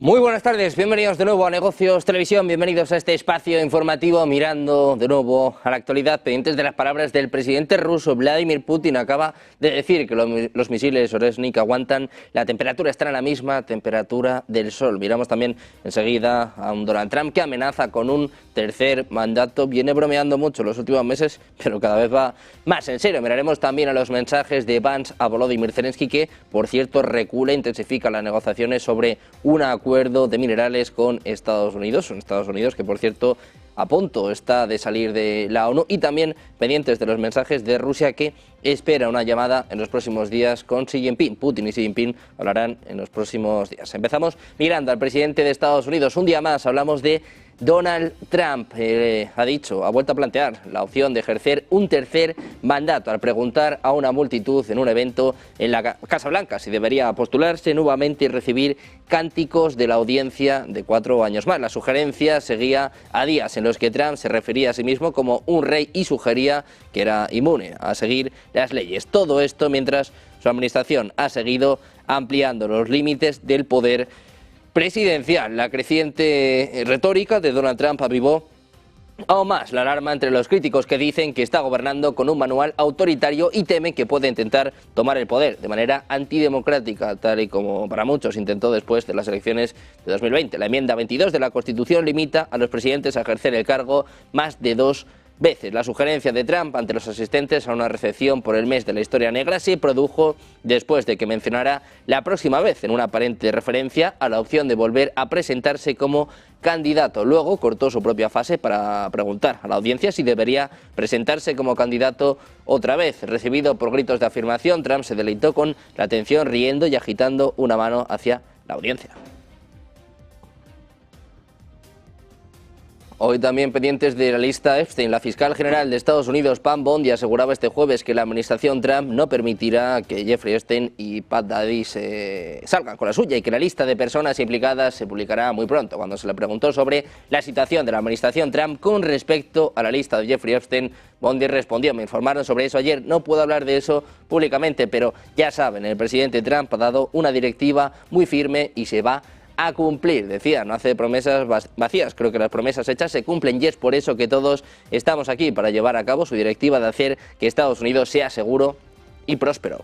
Muy buenas tardes, bienvenidos de nuevo a Negocios Televisión, bienvenidos a este espacio informativo mirando de nuevo a la actualidad, pendientes de las palabras del presidente ruso Vladimir Putin. Acaba de decir que los misiles Oresnik aguantan la temperatura, están a la misma temperatura del sol. Miramos también enseguida a un Donald Trump que amenaza con un tercer mandato, viene bromeando mucho los últimos meses, pero cada vez va más en serio. Miraremos también a los mensajes de Vance a Volodymyr Zelensky, que por cierto recula e intensifica las negociaciones sobre una acuerdo de minerales con Estados Unidos, que por cierto a punto está de salir de la ONU, y también pendientes de los mensajes de Rusia, que espera una llamada en los próximos días con Xi Jinping. Putin y Xi Jinping hablarán en los próximos días. Empezamos mirando al presidente de Estados Unidos. Un día más hablamos de Donald Trump. Ha vuelto a plantear la opción de ejercer un tercer mandato al preguntar a una multitud en un evento en la Casa Blanca si debería postularse nuevamente y recibir cánticos de la audiencia de 4 años más. La sugerencia seguía a días en los que Trump se refería a sí mismo como un rey y sugería que era inmune a seguir las leyes. Todo esto mientras su administración ha seguido ampliando los límites del poder presidencial. La creciente retórica de Donald Trump avivó aún más la alarma entre los críticos, que dicen que está gobernando con un manual autoritario y temen que puede intentar tomar el poder de manera antidemocrática, tal y como para muchos intentó después de las elecciones de 2020. La enmienda 22 de la Constitución limita a los presidentes a ejercer el cargo más de 2 veces. La sugerencia de Trump ante los asistentes a una recepción por el mes de la historia negra se produjo después de que mencionara la próxima vez, en una aparente referencia a la opción de volver a presentarse como candidato. Luego cortó su propia fase para preguntar a la audiencia si debería presentarse como candidato otra vez. Recibido por gritos de afirmación, Trump se deleitó con la atención, riendo y agitando una mano hacia la audiencia. Hoy también pendientes de la lista Epstein. La fiscal general de Estados Unidos, Pam Bondi, aseguraba este jueves que la administración Trump no permitirá que Jeffrey Epstein y Pat Diddy salgan con la suya y que la lista de personas implicadas se publicará muy pronto. Cuando se le preguntó sobre la situación de la administración Trump con respecto a la lista de Jeffrey Epstein, Bondi respondió: me informaron sobre eso ayer, no puedo hablar de eso públicamente, pero ya saben, el presidente Trump ha dado una directiva muy firme y se va a cumplir. Decía, no hace promesas vacías, creo que las promesas hechas se cumplen y es por eso que todos estamos aquí, para llevar a cabo su directiva de hacer que Estados Unidos sea seguro y próspero.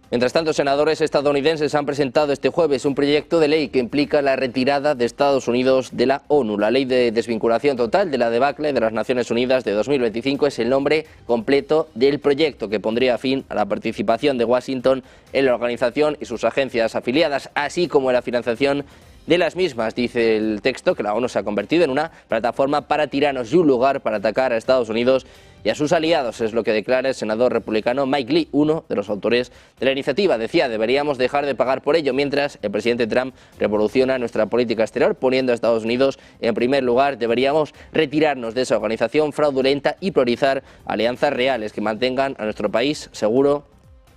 Mientras tanto, senadores estadounidenses han presentado este jueves un proyecto de ley que implica la retirada de Estados Unidos de la ONU. La ley de desvinculación total de la debacle de las Naciones Unidas de 2025 es el nombre completo del proyecto, que pondría fin a la participación de Washington en la organización y sus agencias afiliadas, así como en la financiación de las mismas. Dice el texto que la ONU se ha convertido en una plataforma para tiranos y un lugar para atacar a Estados Unidos y a sus aliados, es lo que declara el senador republicano Mike Lee, uno de los autores de la iniciativa. Decía, deberíamos dejar de pagar por ello, mientras el presidente Trump revoluciona nuestra política exterior poniendo a Estados Unidos en primer lugar. Deberíamos retirarnos de esa organización fraudulenta y priorizar alianzas reales que mantengan a nuestro país seguro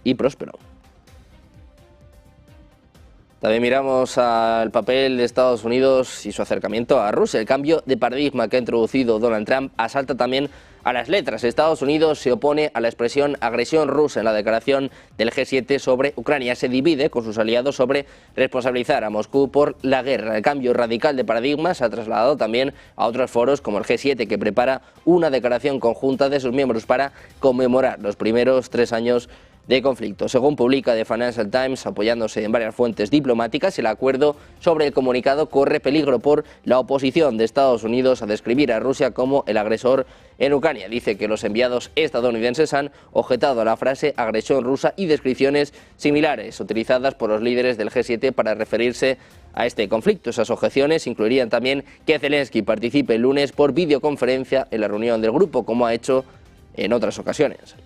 y próspero. También miramos al papel de Estados Unidos y su acercamiento a Rusia. El cambio de paradigma que ha introducido Donald Trump asalta también a las letras. Estados Unidos se opone a la expresión agresión rusa en la declaración del G7 sobre Ucrania. Se divide con sus aliados sobre responsabilizar a Moscú por la guerra. El cambio radical de paradigma se ha trasladado también a otros foros como el G7, que prepara una declaración conjunta de sus miembros para conmemorar los primeros 3 años de conflicto. Según publica The Financial Times, apoyándose en varias fuentes diplomáticas, el acuerdo sobre el comunicado corre peligro por la oposición de Estados Unidos a describir a Rusia como el agresor en Ucrania. Dice que los enviados estadounidenses han objetado la frase agresión rusa y descripciones similares utilizadas por los líderes del G7 para referirse a este conflicto. Esas objeciones incluirían también que Zelensky participe el lunes por videoconferencia en la reunión del grupo, como ha hecho en otras ocasiones.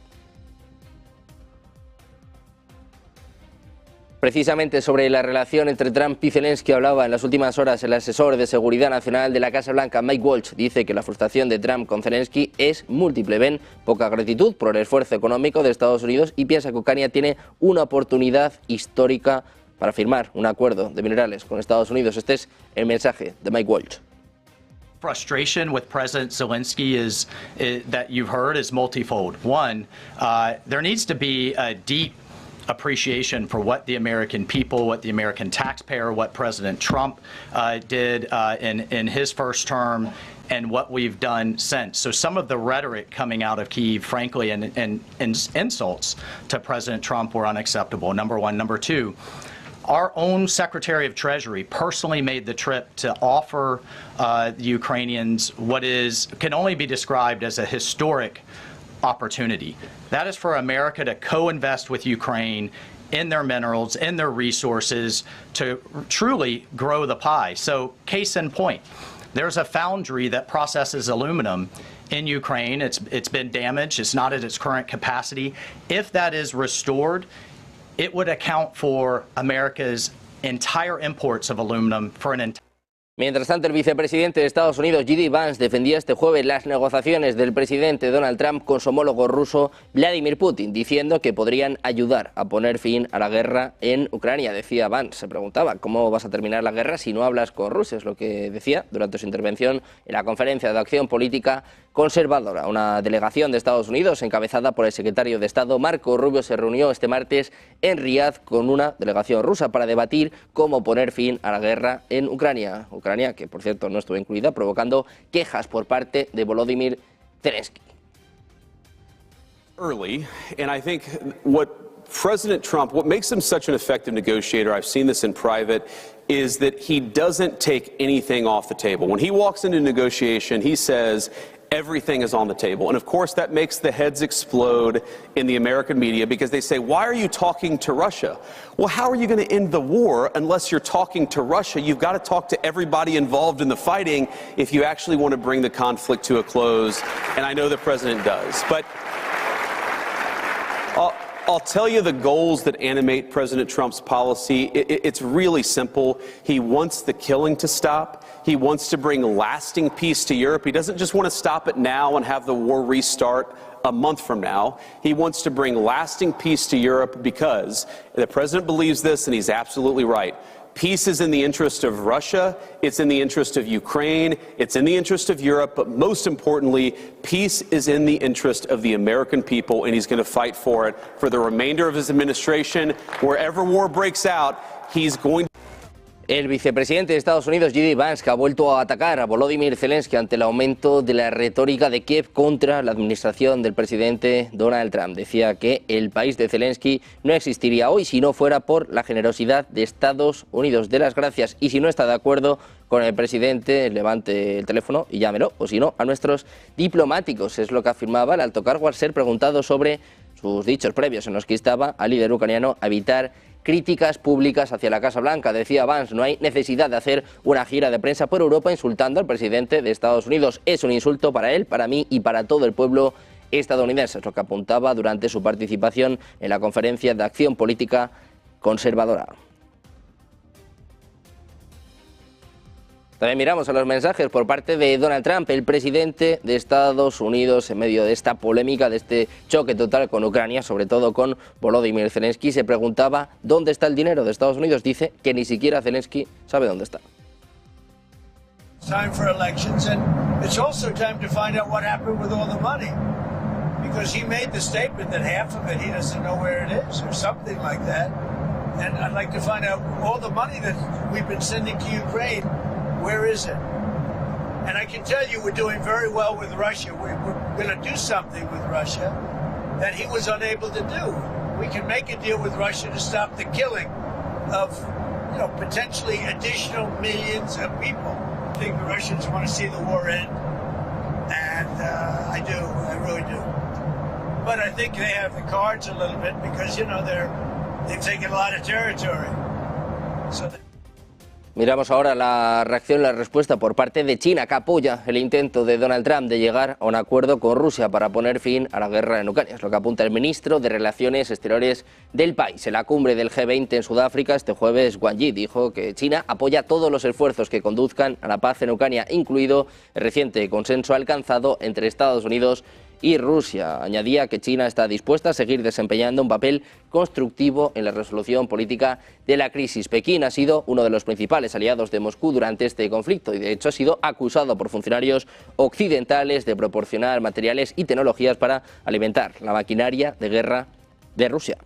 Precisamente sobre la relación entre Trump y Zelensky hablaba en las últimas horas el asesor de seguridad nacional de la Casa Blanca, Mike Waltz. Dice que la frustración de Trump con Zelensky es múltiple. Ven poca gratitud por el esfuerzo económico de Estados Unidos y piensa que Ucrania tiene una oportunidad histórica para firmar un acuerdo de minerales con Estados Unidos. Este es el mensaje de Mike Waltz. Frustration with President Zelensky is that you've heard is multifold. One, there needs to be a deep appreciation for what the American people, what the American taxpayer, what President Trump did in his first term, and what we've done since. So some of the rhetoric coming out of Kyiv, frankly, and insults to President Trump were unacceptable, number one. Number two, our own Secretary of Treasury personally made the trip to offer the Ukrainians what can only be described as a historic opportunity. That is for America to co-invest with Ukraine in their minerals, in their resources, to truly grow the pie. So case in point, there's a foundry that processes aluminum in Ukraine. It's been damaged. It's not at its current capacity. If that is restored, it would account for America's entire imports of aluminum for an entire. Mientras tanto, el vicepresidente de Estados Unidos, J.D. Vance, defendía este jueves las negociaciones del presidente Donald Trump con su homólogo ruso Vladimir Putin, diciendo que podrían ayudar a poner fin a la guerra en Ucrania. Decía Vance, se preguntaba, ¿cómo vas a terminar la guerra si no hablas con Rusia? Es lo que decía durante su intervención en la Conferencia de Acción Política Conservadora. Una delegación de Estados Unidos, encabezada por el secretario de Estado Marco Rubio, se reunió este martes en Riad con una delegación rusa para debatir cómo poner fin a la guerra en Ucrania, que por cierto no estuvo incluida, provocando quejas por parte de Volodymyr Zelensky. Early, and I think what makes him such an effective negotiator, I've seen this in private, is that he doesn't take anything off the table. When he walks into negotiation, he says, everything is on the table. And of course, that makes the heads explode in the American media because they say, why are you talking to Russia? Well, how are you going to end the war unless you're talking to Russia? You've got to talk to everybody involved in the fighting if you actually want to bring the conflict to a close. And I know the president does. But I'll tell you the goals that animate President Trump's policy. It's really simple. He wants the killing to stop. He wants to bring lasting peace to Europe. He doesn't just want to stop it now and have the war restart a month from now. He wants to bring lasting peace to Europe because the president believes this, and he's absolutely right. Peace is in the interest of Russia, it's in the interest of Ukraine, it's in the interest of Europe, but most importantly, peace is in the interest of the American people, and he's going to fight for it for the remainder of his administration. Wherever war breaks out, he's going to... El vicepresidente de Estados Unidos, J.D. Vance, que ha vuelto a atacar a Volodymyr Zelensky ante el aumento de la retórica de Kiev contra la administración del presidente Donald Trump. Decía que el país de Zelensky no existiría hoy si no fuera por la generosidad de Estados Unidos. De las gracias, y si no está de acuerdo con el presidente, levante el teléfono y llámelo, o si no, a nuestros diplomáticos. Es lo que afirmaba el alto cargo al ser preguntado sobre sus dichos previos en los que instaba al líder ucraniano a evitar críticas públicas hacia la Casa Blanca. Decía Vance, no hay necesidad de hacer una gira de prensa por Europa insultando al presidente de Estados Unidos. Es un insulto para él, para mí y para todo el pueblo estadounidense. Es lo que apuntaba durante su participación en la Conferencia de Acción Política Conservadora. También miramos a los mensajes por parte de Donald Trump, el presidente de Estados Unidos, en medio de esta polémica, de este choque total con Ucrania, sobre todo con Volodymyr Zelensky. Se preguntaba dónde está el dinero de Estados Unidos. Dice que ni siquiera Zelensky sabe dónde está. Time for elections, and it's also time to find out what happened with all the money, because he made the statement that half of it he doesn't know where it is, or something like that. And I'd like to find out all the money that we've been sending to Ukraine. Where is it? And I can tell you we're doing very well with Russia. We're going to do something with Russia that he was unable to do. We can make a deal with Russia to stop the killing of, potentially additional millions of people. I think the Russians want to see the war end, and I do, I really do. But I think they have the cards a little bit because, they've taken a lot of territory. So Miramos ahora la reacción, la respuesta por parte de China, que apoya el intento de Donald Trump de llegar a un acuerdo con Rusia para poner fin a la guerra en Ucrania. Es lo que apunta el ministro de Relaciones Exteriores del país. En la cumbre del G20 en Sudáfrica este jueves, Wang Yi dijo que China apoya todos los esfuerzos que conduzcan a la paz en Ucrania, incluido el reciente consenso alcanzado entre Estados Unidos y Rusia. Añadía que China está dispuesta a seguir desempeñando un papel constructivo en la resolución política de la crisis. Pekín ha sido uno de los principales aliados de Moscú durante este conflicto y de hecho ha sido acusado por funcionarios occidentales de proporcionar materiales y tecnologías para alimentar la maquinaria de guerra de Rusia.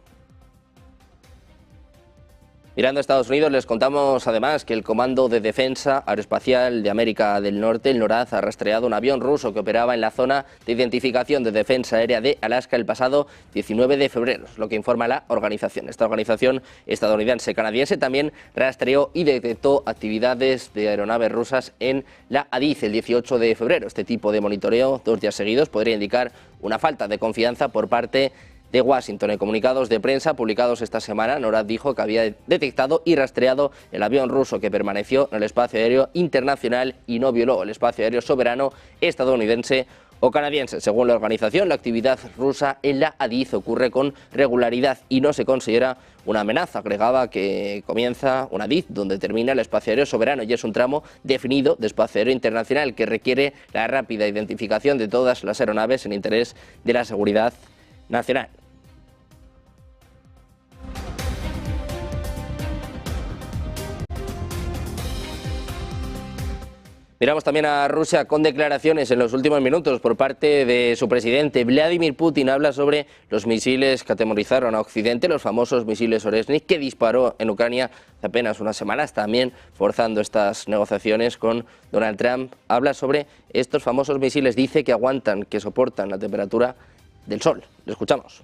Mirando a Estados Unidos, les contamos además que el Comando de Defensa Aeroespacial de América del Norte, el NORAD, ha rastreado un avión ruso que operaba en la zona de identificación de defensa aérea de Alaska el pasado 19 de febrero, lo que informa la organización. Esta organización estadounidense-canadiense también rastreó y detectó actividades de aeronaves rusas en la ADIZ el 18 de febrero. Este tipo de monitoreo, 2 días seguidos, podría indicar una falta de confianza por parte de Washington. En comunicados de prensa publicados esta semana, NORAD dijo que había detectado y rastreado el avión ruso que permaneció en el espacio aéreo internacional y no violó el espacio aéreo soberano estadounidense o canadiense. Según la organización, la actividad rusa en la ADIZ ocurre con regularidad y no se considera una amenaza. Agregaba que comienza una ADIZ donde termina el espacio aéreo soberano y es un tramo definido de espacio aéreo internacional que requiere la rápida identificación de todas las aeronaves en interés de la seguridad nacional. Miramos también a Rusia con declaraciones en los últimos minutos por parte de su presidente. Vladimir Putin habla sobre los misiles que atemorizaron a Occidente, los famosos misiles Oresnik que disparó en Ucrania hace apenas unas semanas, también forzando estas negociaciones con Donald Trump. Habla sobre estos famosos misiles, dice que aguantan, que soportan la temperatura del sol. Lo escuchamos.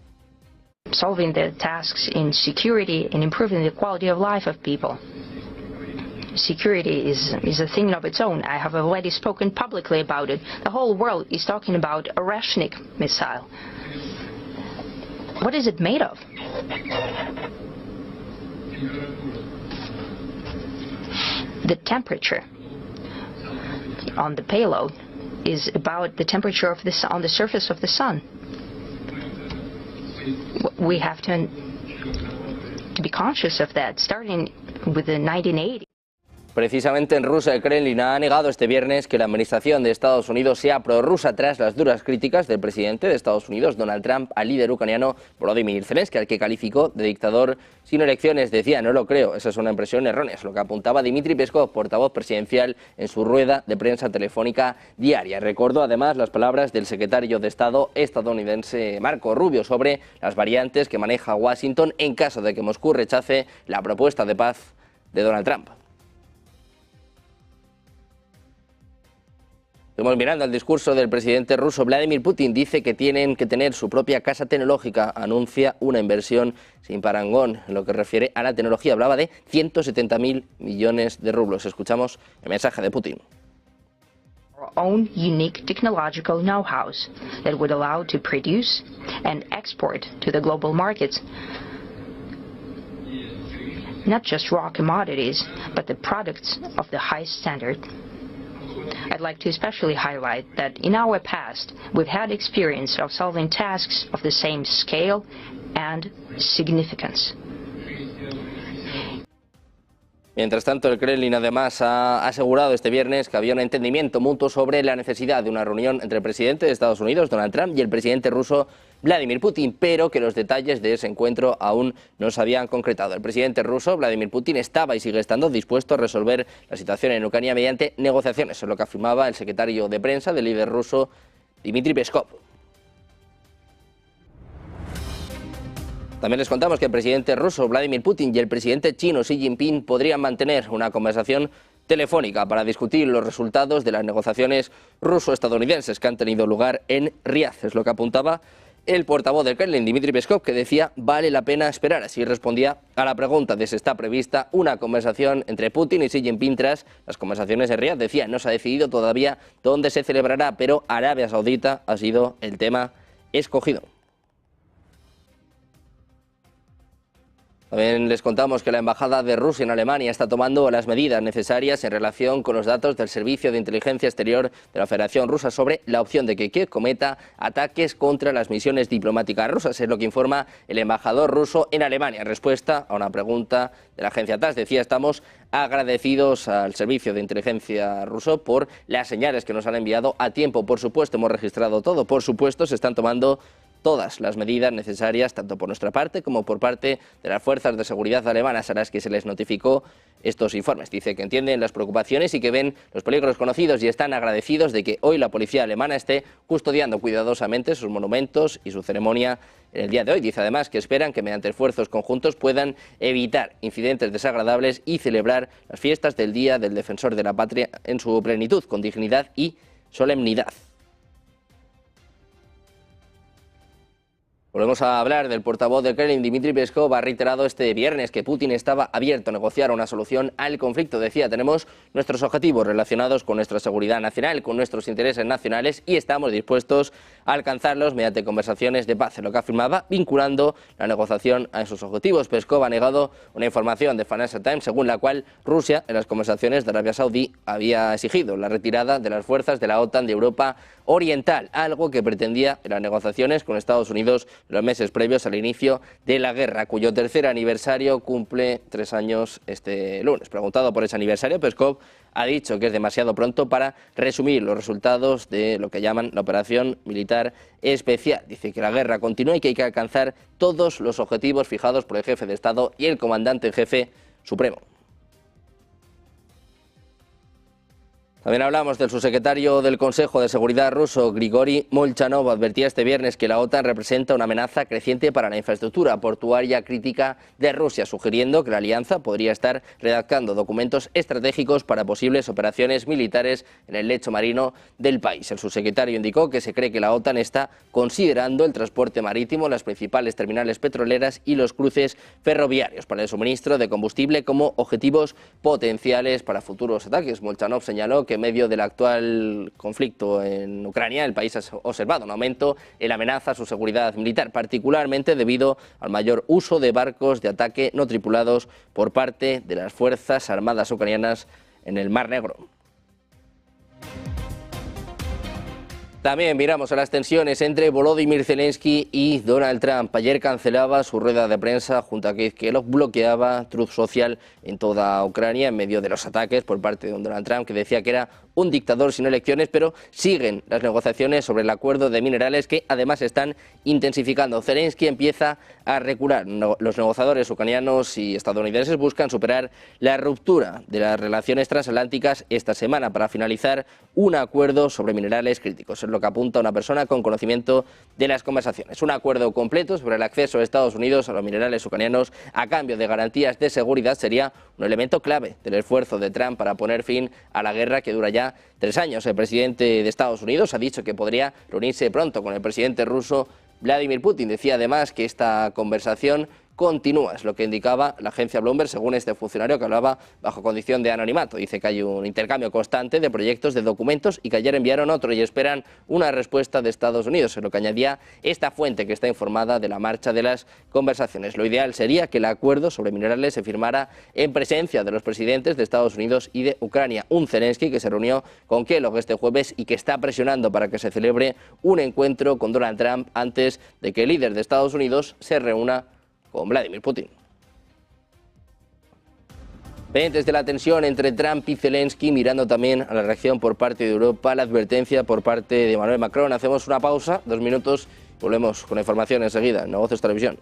Solving the tasks in security and improving the quality of life of people. Security is a thing of its own. I have already spoken publicly about it. The whole world is talking about a Oreshnik missile. What is it made of? The temperature on the payload is about the temperature of on the surface of the sun. We have to be conscious of that, starting with the 1980s. Precisamente en Rusia, el Kremlin ha negado este viernes que la administración de Estados Unidos sea prorrusa tras las duras críticas del presidente de Estados Unidos, Donald Trump, al líder ucraniano Volodymyr Zelensky, al que calificó de dictador sin elecciones. Decía, no lo creo, esa es una impresión errónea, es lo que apuntaba Dmitry Peskov, portavoz presidencial, en su rueda de prensa telefónica diaria. Recordó además las palabras del secretario de Estado estadounidense Marco Rubio sobre las variantes que maneja Washington en caso de que Moscú rechace la propuesta de paz de Donald Trump. Estamos mirando al discurso del presidente ruso. Vladimir Putin dice que tienen que tener su propia casa tecnológica. Anuncia una inversión sin parangón en lo que refiere a la tecnología. Hablaba de 170.000 millones de rublos. Escuchamos el mensaje de Putin. Our own unique technological know-how that would allow to produce and export to the global markets not just raw commodities, but the products of the highest standard. I'd like to especially highlight that in our past, we've had experience of solving tasks of the same scale and significance. Mientras tanto, el Kremlin además ha asegurado este viernes que había un entendimiento mutuo sobre la necesidad de una reunión entre el presidente de Estados Unidos, Donald Trump, y el presidente ruso, Vladimir Putin, pero que los detalles de ese encuentro aún no se habían concretado. El presidente ruso, Vladimir Putin, estaba y sigue estando dispuesto a resolver la situación en Ucrania mediante negociaciones, es lo que afirmaba el secretario de prensa del líder ruso, Dmitry Peskov. También les contamos que el presidente ruso Vladimir Putin y el presidente chino Xi Jinping podrían mantener una conversación telefónica para discutir los resultados de las negociaciones ruso-estadounidenses que han tenido lugar en Riad. Es lo que apuntaba el portavoz del Kremlin, Dmitry Peskov, que decía vale la pena esperar. Así respondía a la pregunta de si está prevista una conversación entre Putin y Xi Jinping tras las conversaciones en Riad. Decía, no se ha decidido todavía dónde se celebrará, pero Arabia Saudita ha sido el tema escogido. También les contamos que la Embajada de Rusia en Alemania está tomando las medidas necesarias en relación con los datos del Servicio de Inteligencia Exterior de la Federación Rusa sobre la opción de que Kiev cometa ataques contra las misiones diplomáticas rusas. Es lo que informa el embajador ruso en Alemania en respuesta a una pregunta de la agencia TASS. Decía, estamos agradecidos al Servicio de Inteligencia ruso por las señales que nos han enviado a tiempo. Por supuesto, hemos registrado todo. Por supuesto, se están tomando todas las medidas necesarias, tanto por nuestra parte como por parte de las fuerzas de seguridad alemanas a las que se les notificó estos informes. Dice que entienden las preocupaciones y que ven los peligros conocidos y están agradecidos de que hoy la policía alemana esté custodiando cuidadosamente sus monumentos y su ceremonia en el día de hoy. Dice además que esperan que mediante esfuerzos conjuntos puedan evitar incidentes desagradables y celebrar las fiestas del Día del Defensor de la Patria en su plenitud, con dignidad y solemnidad. Volvemos a hablar del portavoz del Kremlin, Dmitry Peskov. Ha reiterado este viernes que Putin estaba abierto a negociar una solución al conflicto. Decía, tenemos nuestros objetivos relacionados con nuestra seguridad nacional, con nuestros intereses nacionales y estamos dispuestos a alcanzarlos mediante conversaciones de paz, en lo que afirmaba, vinculando la negociación a esos objetivos. Peskov ha negado una información de Financial Times según la cual Rusia, en las conversaciones de Arabia Saudí, había exigido la retirada de las fuerzas de la OTAN de Europa Oriental, algo que pretendía en las negociaciones con Estados Unidos los meses previos al inicio de la guerra, cuyo tercer aniversario cumple 3 años este lunes. Preguntado por ese aniversario, Peskov ha dicho que es demasiado pronto para resumir los resultados de lo que llaman la operación militar especial. Dice que la guerra continúa y que hay que alcanzar todos los objetivos fijados por el jefe de Estado y el comandante en jefe supremo. También hablamos del subsecretario del Consejo de Seguridad ruso, Grigori Molchanov. Advertía este viernes que la OTAN representa una amenaza creciente para la infraestructura portuaria crítica de Rusia, sugiriendo que la alianza podría estar redactando documentos estratégicos para posibles operaciones militares en el lecho marino del país. El subsecretario indicó que se cree que la OTAN está considerando el transporte marítimo, las principales terminales petroleras y los cruces ferroviarios para el suministro de combustible como objetivos potenciales para futuros ataques. Molchanov señaló que en medio del actual conflicto en Ucrania, el país ha observado un aumento en la amenaza a su seguridad militar, particularmente debido al mayor uso de barcos de ataque no tripulados por parte de las Fuerzas Armadas ucranianas en el Mar Negro. También miramos a las tensiones entre Volodymyr Zelensky y Donald Trump. Ayer cancelaba su rueda de prensa junto a Keith Kellogg, bloqueaba Truth Social en toda Ucrania en medio de los ataques por parte de Donald Trump, que decía que era un dictador sin elecciones, pero siguen las negociaciones sobre el acuerdo de minerales que además están intensificando. Zelensky empieza a recular. Los negociadores ucranianos y estadounidenses buscan superar la ruptura de las relaciones transatlánticas esta semana para finalizar un acuerdo sobre minerales críticos. Es lo que apunta una persona con conocimiento de las conversaciones. Un acuerdo completo sobre el acceso de Estados Unidos a los minerales ucranianos a cambio de garantías de seguridad sería un elemento clave del esfuerzo de Trump para poner fin a la guerra que dura ya 3 años. El presidente de Estados Unidos ha dicho que podría reunirse pronto con el presidente ruso Vladimir Putin. Decía además que esta conversación continúa, es lo que indicaba la agencia Bloomberg, según este funcionario que hablaba bajo condición de anonimato. Dice que hay un intercambio constante de proyectos, de documentos y que ayer enviaron otro y esperan una respuesta de Estados Unidos, en lo que añadía esta fuente que está informada de la marcha de las conversaciones. Lo ideal sería que el acuerdo sobre minerales se firmara en presencia de los presidentes de Estados Unidos y de Ucrania. Un Zelensky que se reunió con Kellogg este jueves y que está presionando para que se celebre un encuentro con Donald Trump antes de que el líder de Estados Unidos se reúna con Vladimir Putin. Pendientes de la tensión entre Trump y Zelensky, mirando también a la reacción por parte de Europa, la advertencia por parte de Emmanuel Macron. Hacemos una pausa, 2 minutos, y volvemos con la información enseguida en Negocios Televisión.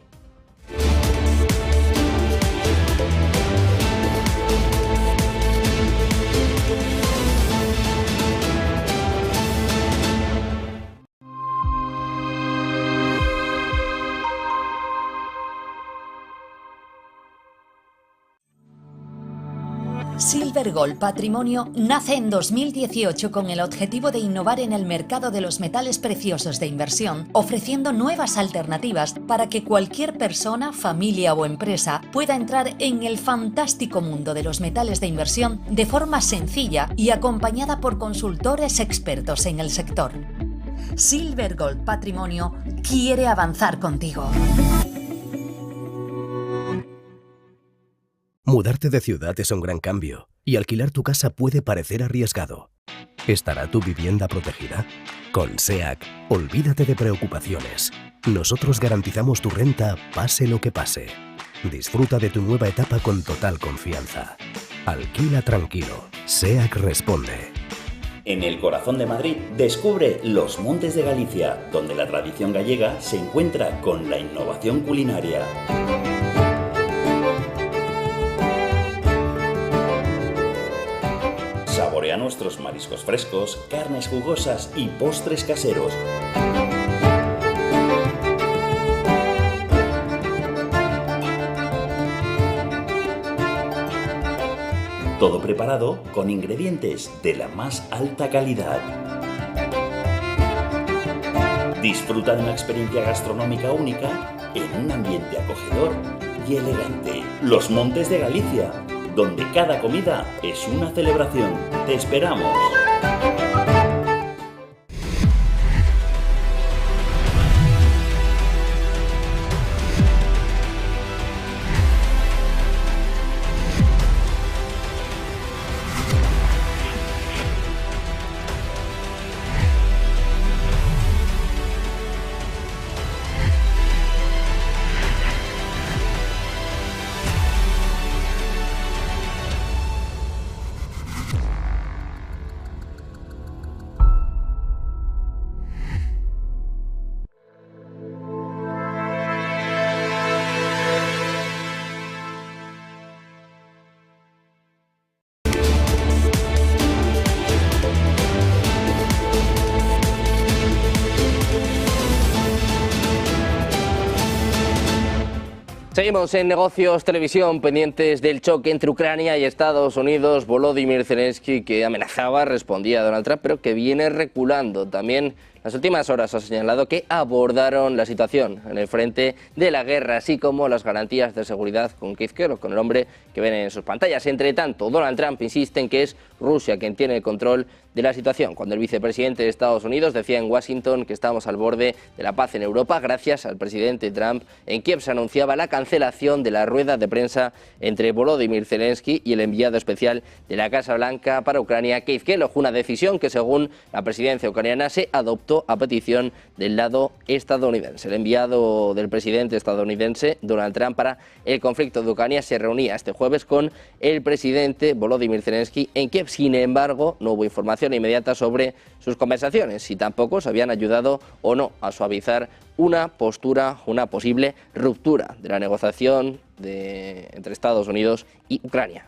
Silver Gold Patrimonio nace en 2018 con el objetivo de innovar en el mercado de los metales preciosos de inversión, ofreciendo nuevas alternativas para que cualquier persona, familia o empresa pueda entrar en el fantástico mundo de los metales de inversión de forma sencilla y acompañada por consultores expertos en el sector. Silver Gold Patrimonio quiere avanzar contigo. Mudarte de ciudad es un gran cambio y alquilar tu casa puede parecer arriesgado. ¿Estará tu vivienda protegida? Con SEAC, olvídate de preocupaciones. Nosotros garantizamos tu renta pase lo que pase. Disfruta de tu nueva etapa con total confianza. Alquila tranquilo. SEAC responde. En el corazón de Madrid, descubre Los Montes de Galicia, donde la tradición gallega se encuentra con la innovación culinaria. Saborea nuestros mariscos frescos, carnes jugosas y postres caseros. Todo preparado con ingredientes de la más alta calidad. Disfruta de una experiencia gastronómica única en un ambiente acogedor y elegante. Los Montes de Galicia, donde cada comida es una celebración. ¡Te esperamos! Seguimos en Negocios Televisión, pendientes del choque entre Ucrania y Estados Unidos. Volodymyr Zelensky, que amenazaba, respondía a Donald Trump, pero que viene reculando. También las últimas horas ha señalado que abordaron la situación en el frente de la guerra, así como las garantías de seguridad con Keith Kellogg, con el hombre que ven en sus pantallas. Entre tanto, Donald Trump insiste en que es Rusia quien tiene el control de la situación, cuando el vicepresidente de Estados Unidos decía en Washington que estamos al borde de la paz en Europa. Gracias al presidente Trump, en Kiev se anunciaba la cancelación de la rueda de prensa entre Volodymyr Zelensky y el enviado especial de la Casa Blanca para Ucrania, Keith Kellogg, una decisión que, según la presidencia ucraniana, se adoptó a petición del lado estadounidense. El enviado del presidente estadounidense, Donald Trump, para el conflicto de Ucrania se reunía este jueves con el presidente Volodymyr Zelensky en Kiev. Sin embargo, no hubo información inmediata sobre sus conversaciones y tampoco se habían ayudado o no a suavizar una posible ruptura de la negociación entre Estados Unidos y Ucrania.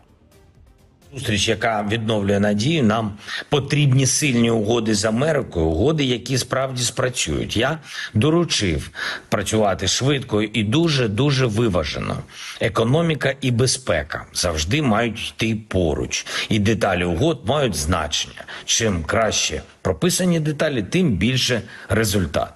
Зустріч, яка відновлює надію, нам потрібні сильні угоди з Америкою, угоди, які справді спрацюють. Я доручив працювати швидко і дуже виважено. Економіка і безпека завжди мають йти поруч. І деталі угод мають значення. Чим краще прописані деталі, тим більше результат.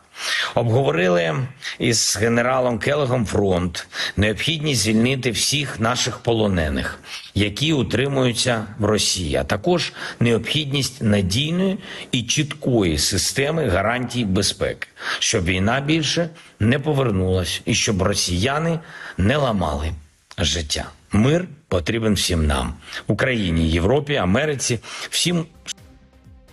Обговорили із генералом Келлогом фронт, необхідність звільнити всіх наших полонених, які утримуються в Росії, а також необхідність надійної і чіткої системи гарантій безпеки, щоб війна більше не повернулась і щоб росіяни не ламали життя. Мир потрібен всім нам, Україні, Європі, Америці, всім.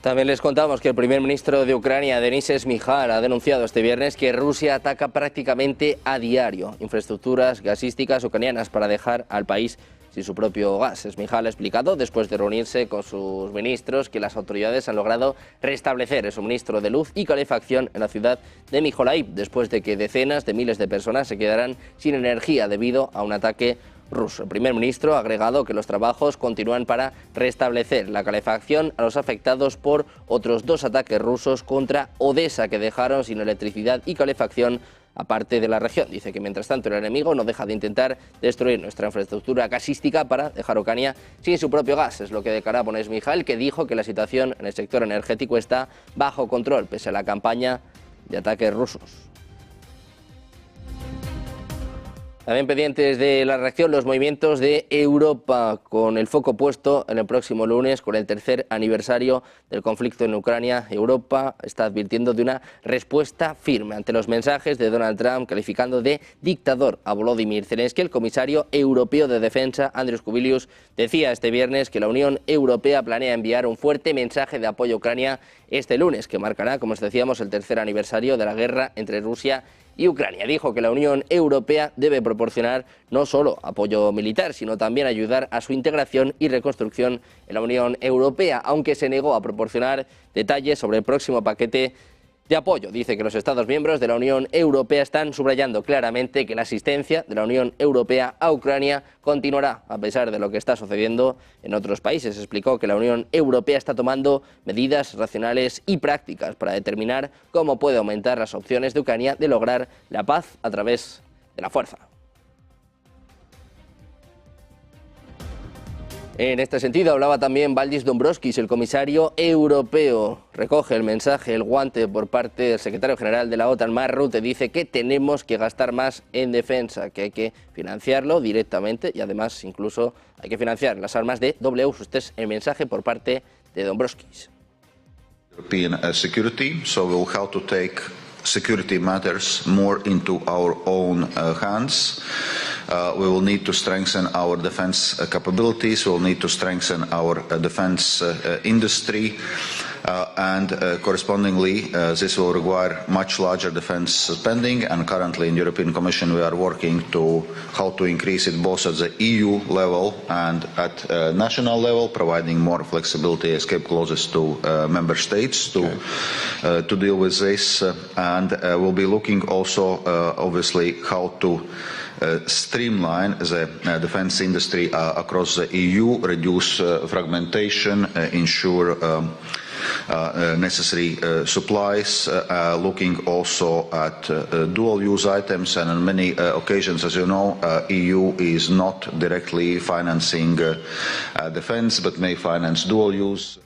También les contamos que el primer ministro de Ucrania, Denis Shmyhal, ha denunciado este viernes que Rusia ataca prácticamente a diario infraestructuras gasísticas ucranianas para dejar al país sin su propio gas. Shmyhal ha explicado, después de reunirse con sus ministros, que las autoridades han logrado restablecer el suministro de luz y calefacción en la ciudad de Mykolaiv, después de que decenas de miles de personas se quedaran sin energía debido a un ataque ruso. El primer ministro ha agregado que los trabajos continúan para restablecer la calefacción a los afectados por otros 2 ataques rusos contra Odessa, que dejaron sin electricidad y calefacción aparte de la región. Dice que mientras tanto el enemigo no deja de intentar destruir nuestra infraestructura gasística para dejar a Ucrania sin su propio gas. Es lo que declaraba Shmyhal, que dijo que la situación en el sector energético está bajo control pese a la campaña de ataques rusos. También pendientes de la reacción los movimientos de Europa, con el foco puesto en el próximo lunes, con el tercer aniversario del conflicto en Ucrania. Europa está advirtiendo de una respuesta firme ante los mensajes de Donald Trump, calificando de dictador a Volodymyr Zelensky. El comisario europeo de defensa, Andrius Kubilius, decía este viernes que la Unión Europea planea enviar un fuerte mensaje de apoyo a Ucrania este lunes, que marcará, como os decíamos, el tercer aniversario de la guerra entre Rusia y Ucrania. Dijo que la Unión Europea debe proporcionar no solo apoyo militar, sino también ayudar a su integración y reconstrucción en la Unión Europea, aunque se negó a proporcionar detalles sobre el próximo paquete de apoyo. Dice que los Estados miembros de la Unión Europea están subrayando claramente que la asistencia de la Unión Europea a Ucrania continuará a pesar de lo que está sucediendo en otros países. Explicó que la Unión Europea está tomando medidas racionales y prácticas para determinar cómo puede aumentar las opciones de Ucrania de lograr la paz a través de la fuerza. En este sentido hablaba también Valdis Dombrovskis, el comisario europeo. Recoge el mensaje, el guante por parte del secretario general de la OTAN, Mark Rutte. Dice que tenemos que gastar más en defensa, que hay que financiarlo directamente y además incluso hay que financiar las armas de doble uso. Este es el mensaje por parte de Dombrovskis. European security, so we'll have to take security matters more into our own hands. We will need to strengthen our defense capabilities, we will need to strengthen our defense industry, and correspondingly this will require much larger defense spending, and currently in the European Commission we are working to how to increase it both at the EU level and at national level, providing more flexibility, escape clauses to member states to deal with this, and we'll be looking also obviously how to streamline the defense industry across the EU, reduce fragmentation, ensure necessary supplies, looking also at dual-use items, and on many occasions, as you know, EU is not directly financing defense, but may finance dual-use.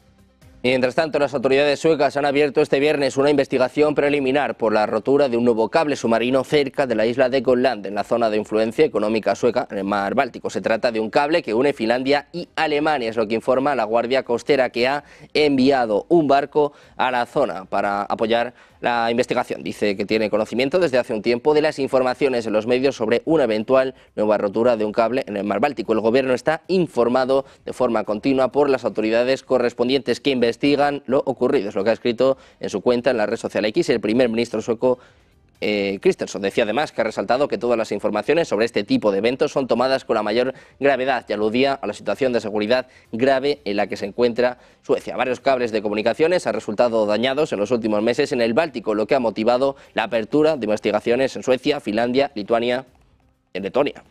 Mientras tanto, las autoridades suecas han abierto este viernes una investigación preliminar por la rotura de un nuevo cable submarino cerca de la isla de Gotland, en la zona de influencia económica sueca en el mar Báltico. Se trata de un cable que une Finlandia y Alemania, es lo que informa la Guardia Costera, que ha enviado un barco a la zona para apoyar la investigación. Dice que tiene conocimiento desde hace un tiempo de las informaciones en los medios sobre una eventual nueva rotura de un cable en el mar Báltico. El gobierno está informado de forma continua por las autoridades correspondientes que investigan lo ocurrido. Es lo que ha escrito en su cuenta en la red social X el primer ministro sueco Kristersson. Decía además que ha resaltado que todas las informaciones sobre este tipo de eventos son tomadas con la mayor gravedad y aludía a la situación de seguridad grave en la que se encuentra Suecia. Varios cables de comunicaciones han resultado dañados en los últimos meses en el Báltico, lo que ha motivado la apertura de investigaciones en Suecia, Finlandia, Lituania y Letonia.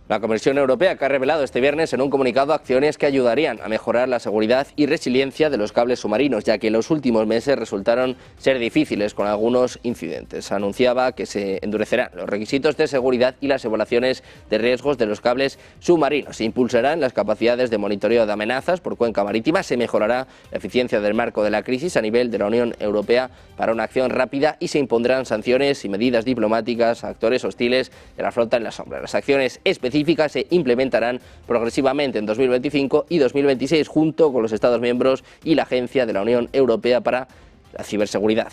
La Comisión Europea, que ha revelado este viernes en un comunicado acciones que ayudarían a mejorar la seguridad y resiliencia de los cables submarinos, ya que en los últimos meses resultaron ser difíciles con algunos incidentes. Anunciaba que se endurecerán los requisitos de seguridad y las evaluaciones de riesgos de los cables submarinos. Se impulsarán las capacidades de monitoreo de amenazas por cuenca marítima, se mejorará la eficiencia del marco de la crisis a nivel de la Unión Europea para una acción rápida y se impondrán sanciones y medidas diplomáticas a actores hostiles de la flota en la sombra. Las acciones específicas se implementarán progresivamente en 2025 y 2026 junto con los Estados miembros y la Agencia de la Unión Europea para la Ciberseguridad.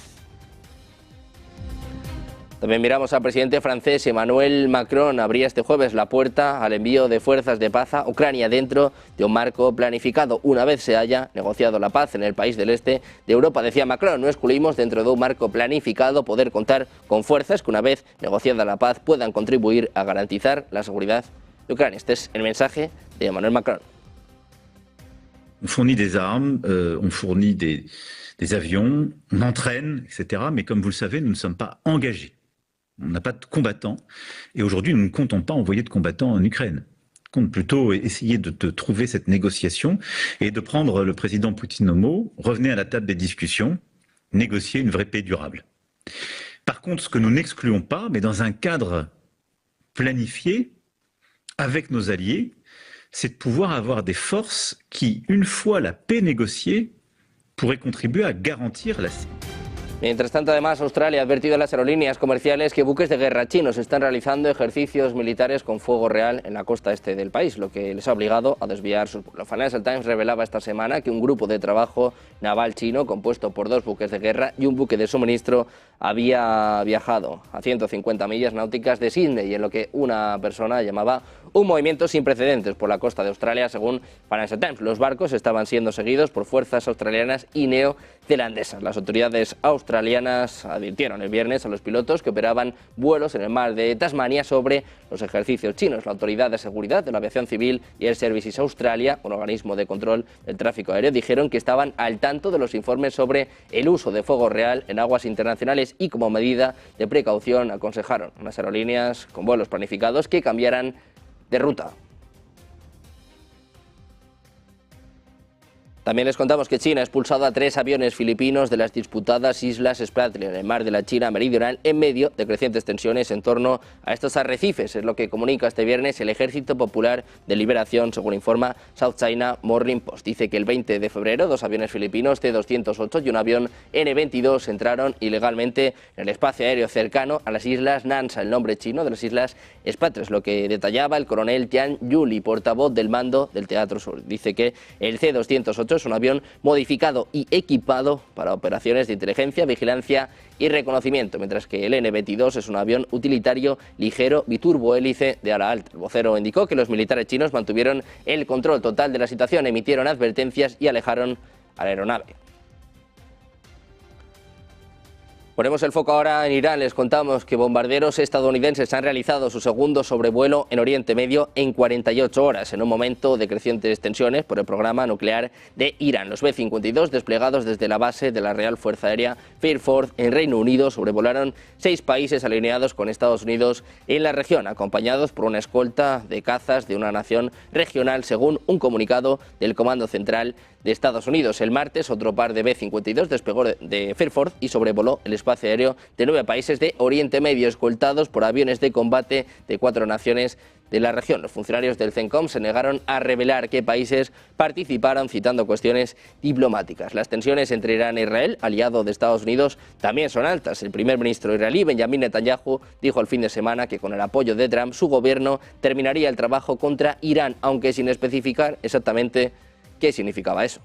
También miramos al presidente francés Emmanuel Macron. Abría este jueves la puerta al envío de fuerzas de paz a Ucrania dentro de un marco planificado una vez se haya negociado la paz en el país del este de Europa. Decía Macron, no excluimos dentro de un marco planificado poder contar con fuerzas que una vez negociada la paz puedan contribuir a garantizar la seguridad de Ucrania. Este es el mensaje de Emmanuel Macron. On fournit des armes, on fournit des avions, on entraîne, etc. Mais comme vous le savez, nous ne sommes pas engagés. On n'a pas de combattants et aujourd'hui nous ne comptons pas envoyer de combattants en Ukraine. On compte plutôt essayer de trouver cette négociation et de prendre le président Poutine au mot, revenez à la table des discussions, négocier une vraie paix durable. Par contre, ce que nous n'excluons pas, mais dans un cadre planifié avec nos alliés, c'est de pouvoir avoir des forces qui, une fois la paix négociée, pourraient contribuer à garantir la sécurité. Mientras tanto, además, Australia ha advertido a las aerolíneas comerciales que buques de guerra chinos están realizando ejercicios militares con fuego real en la costa este del país, lo que les ha obligado a desviar sus vuelos. Financial Times revelaba esta semana que un grupo de trabajo naval chino compuesto por 2 buques de guerra y un buque de suministro había viajado a 150 millas náuticas de Sídney, en lo que una persona llamaba un movimiento sin precedentes por la costa de Australia, según Financial Times. Los barcos estaban siendo seguidos por fuerzas australianas y neozelandesas. Las autoridades australianas advirtieron el viernes a los pilotos que operaban vuelos en el mar de Tasmania sobre los ejercicios chinos. La Autoridad de Seguridad de la Aviación Civil y el Services Australia, un organismo de control del tráfico aéreo, dijeron que estaban al tanto de los informes sobre el uso de fuego real en aguas internacionales y, como medida de precaución, aconsejaron a las aerolíneas con vuelos planificados que cambiaran de ruta. También les contamos que China ha expulsado a 3 aviones filipinos de las disputadas Islas Spratly en el mar de la China Meridional en medio de crecientes tensiones en torno a estos arrecifes. Es lo que comunica este viernes el Ejército Popular de Liberación, según informa South China Morning Post. Dice que el 20 de febrero 2 aviones filipinos C-208 y un avión N-22 entraron ilegalmente en el espacio aéreo cercano a las Islas Nansa, el nombre chino de las Islas Spratly, lo que detallaba el coronel Tian Yuli, portavoz del mando del Teatro Sur. Dice que el C-208 es un avión modificado y equipado para operaciones de inteligencia, vigilancia y reconocimiento, mientras que el N-22 es un avión utilitario ligero biturbohélice de ala alta. El vocero indicó que los militares chinos mantuvieron el control total de la situación, emitieron advertencias y alejaron a la aeronave. Ponemos el foco ahora en Irán. Les contamos que bombarderos estadounidenses han realizado su segundo sobrevuelo en Oriente Medio en 48 horas, en un momento de crecientes tensiones por el programa nuclear de Irán. Los B-52, desplegados desde la base de la Real Fuerza Aérea Fairford en Reino Unido, sobrevolaron 6 países alineados con Estados Unidos en la región, acompañados por una escolta de cazas de una nación regional, según un comunicado del Comando Central de Estados Unidos. El martes, otro par de B-52 despegó de Fairford y sobrevoló el espacio aéreo de 9 países de Oriente Medio, escoltados por aviones de combate de 4 naciones de la región. Los funcionarios del CENTCOM se negaron a revelar qué países participaron, citando cuestiones diplomáticas. Las tensiones entre Irán e Israel, aliado de Estados Unidos, también son altas. El primer ministro israelí, Benjamin Netanyahu, dijo el fin de semana que con el apoyo de Trump, su gobierno terminaría el trabajo contra Irán, aunque sin especificar exactamente qué significaba eso.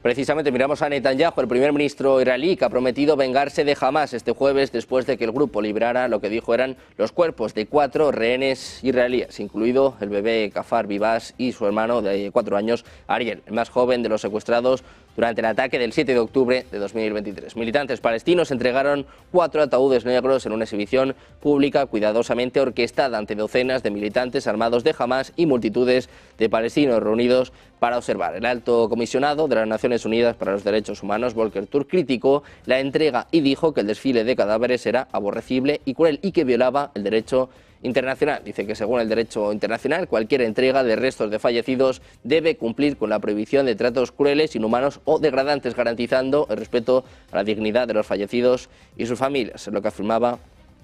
Precisamente miramos a Netanyahu, el primer ministro israelí, que ha prometido vengarse de Hamás este jueves después de que el grupo liberara lo que dijo eran los cuerpos de 4 rehenes israelíes, incluido el bebé Kafar Vivas y su hermano de 4 años, Ariel, el más joven de los secuestrados durante el ataque del 7 de octubre de 2023. Militantes palestinos entregaron 4 ataúdes negros en una exhibición pública cuidadosamente orquestada ante docenas de militantes armados de Hamás y multitudes de palestinos reunidos para observar. El alto comisionado de las Naciones Unidas para los Derechos Humanos, Volker Turk, criticó la entrega y dijo que el desfile de cadáveres era aborrecible y cruel y que violaba el derecho internacional. Dice que según el derecho internacional, cualquier entrega de restos de fallecidos debe cumplir con la prohibición de tratos crueles, inhumanos o degradantes, garantizando el respeto a la dignidad de los fallecidos y sus familias, es lo que afirmaba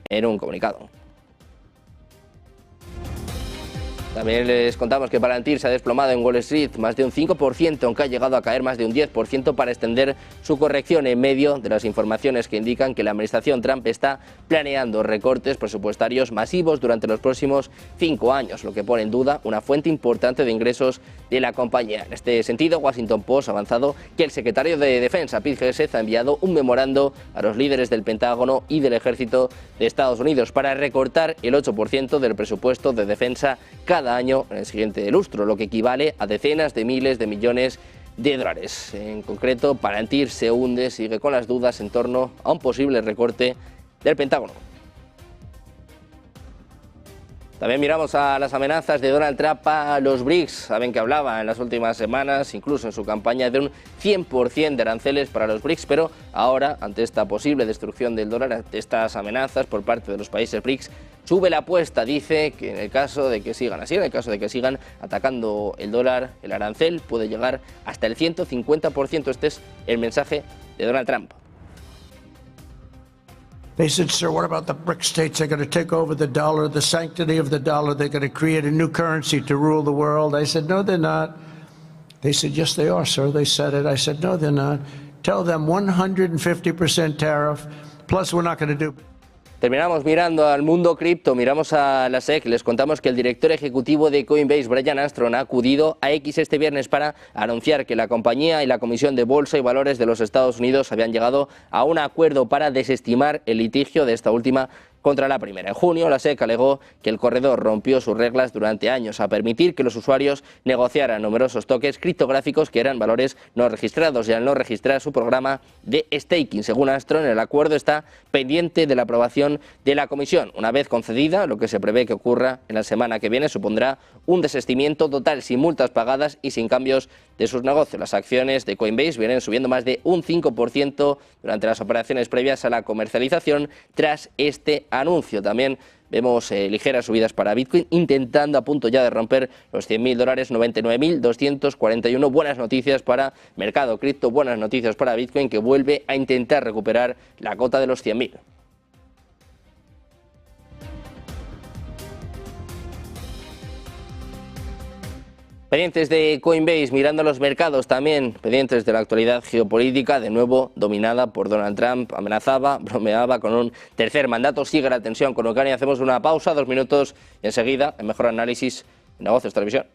en un comunicado. También les contamos que Palantir se ha desplomado en Wall Street más de un 5%, aunque ha llegado a caer más de un 10% para extender su corrección en medio de las informaciones que indican que la administración Trump está planeando recortes presupuestarios masivos durante los próximos 5 años, lo que pone en duda una fuente importante de ingresos de la compañía. En este sentido, Washington Post ha avanzado que el secretario de Defensa, Pete Hegseth, ha enviado un memorando a los líderes del Pentágono y del Ejército de Estados Unidos para recortar el 8% del presupuesto de defensa cada año en el siguiente lustro, lo que equivale a decenas de miles de millones de dólares. En concreto, Palantir se hunde, sigue con las dudas en torno a un posible recorte del Pentágono. También miramos a las amenazas de Donald Trump a los BRICS. Saben que hablaba en las últimas semanas, incluso en su campaña, de un 100% de aranceles para los BRICS, pero ahora, ante esta posible destrucción del dólar, ante estas amenazas por parte de los países BRICS, sube la apuesta. Dice que en el caso de que sigan así, en el caso de que sigan atacando el dólar, el arancel puede llegar hasta el 150%. Este es el mensaje de Donald Trump. They said, sir, what about the BRIC states? They're going to take over the dollar, the sanctity of the dollar. They're going to create a new currency to rule the world. I said, no, they're not. They said, yes, they are, sir. They said it. I said, no, they're not. Tell them 150% tariff, plus we're not going to do... Terminamos mirando al mundo cripto, miramos a la SEC, les contamos que el director ejecutivo de Coinbase, Brian Armstrong, ha acudido a X este viernes para anunciar que la compañía y la Comisión de Bolsa y Valores de los Estados Unidos habían llegado a un acuerdo para desestimar el litigio de esta última contra la primera. En junio, la SEC alegó que el corredor rompió sus reglas durante años a permitir que los usuarios negociaran numerosos tokens criptográficos que eran valores no registrados y al no registrar su programa de staking. Según Armstrong, el acuerdo está pendiente de la aprobación de la comisión. Una vez concedida, lo que se prevé que ocurra en la semana que viene supondrá un desistimiento total sin multas pagadas y sin cambios de sus negocios. Las acciones de Coinbase vienen subiendo más de un 5% durante las operaciones previas a la comercialización tras este anuncio. También vemos ligeras subidas para Bitcoin, intentando a punto ya de romper los $100.000, 99.241. Buenas noticias para mercado cripto, buenas noticias para Bitcoin, que vuelve a intentar recuperar la cota de los 100.000. Pendientes de Coinbase, mirando los mercados también, pendientes de la actualidad geopolítica, de nuevo dominada por Donald Trump, amenazaba, bromeaba con un tercer mandato, sigue la tensión con Ucrania. Hacemos una pausa, 2 minutos y enseguida, el mejor análisis en Negocios Televisión.